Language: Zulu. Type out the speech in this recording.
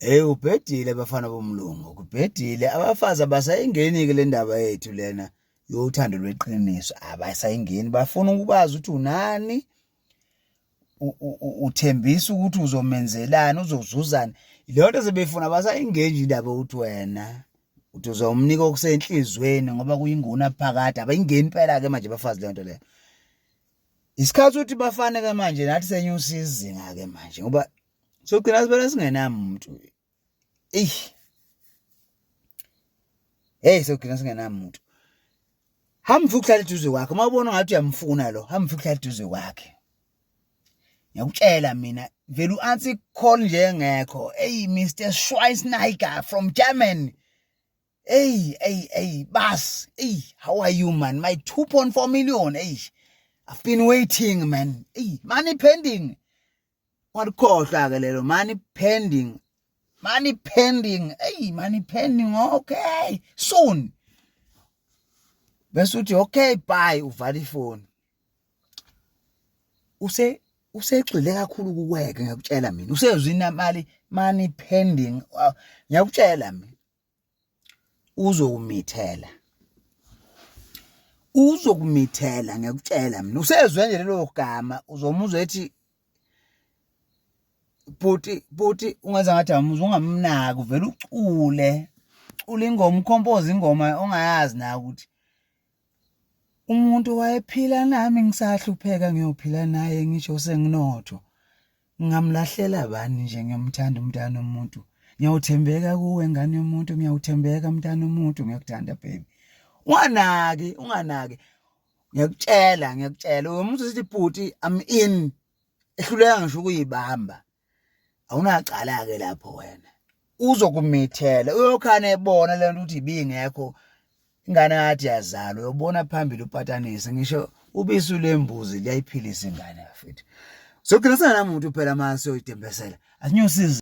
Ubhedile bafana bomlungu, kubhedile. Abafazi abasayingeni ke le ndaba yethu lena yothando lweqiniso, abasayingeni. Bafuna ukubazi ukuthi unani, uthembisa ukuthi uzomenzelani, uzozuzani. Leyo nto sebeyifuna, abasayingeni indaba yokuthi wena uthi uzomnika okusenhlizweni ngoba kuyinguna phakade. Abayingeni impela-ke manje abafazi leyo nto leyo. Isikhathi ukuthi bafane-ke manje nathi senyusa izinga-ke manje ngoba sogcina sibona singenamuntu. Sogcina singenamuntu. Hamba ufike uhlala eduze kwakhe. Uma ubona ngathi uyamfuna lo, hamba ufike uhlala eduze kwakhe. Ngiyakutshela mina, vele u-answer i-call nje engekho. Mr. Schweinsteiger from Germany. Bas. How are you, man? My 2.4 million. I've been waiting, man. Money pending. Ungalikhohlwa-ke lelo, money pending. Money pending. Money pending. Okay. Soon. Bese uthi okay, bye, uvala ifoni. Usegxile kakhulu kuweke, ngiyakutshela mina. Usezwina money pending. Ngiyakutshela mina. Uzokumithela, ngiyakutshela mina. Usezwe nje lelo gama, uzomuzwa ethi buti ungaze ngathi amuzwa, ungamnaki, uvela ucule ingoma, ukhompoze ingoma ongayazi na ukuthi umuntu wayephila nami ngisahlupheka, ngiyophila naye ngisho senginotho. Ngingamlahlela bani nje, ngiyamthanda umntana womuntu. Ngiyawuthembeka kuwe ngane yomuntu, ngiyawuthembeka mntana womuntu, ngiyakuthanda baby. Unganaki. Ngiyakutshela. Umuntu sithi bhuti I'm in. Ehluleka ngisho ukuyibamba. Awunacala-ke lapho wena. Uzokumithela. Uyokhana ebona lento ukuthi ibingekho. Ingane ngathi yazalwa, uyobona phambili upatanise. Ngisho ubisi lembuzi liyayiphilisa ingane yafethu. Sogcina singanamuntu phela mase uyoyidembesela. Asinyosize.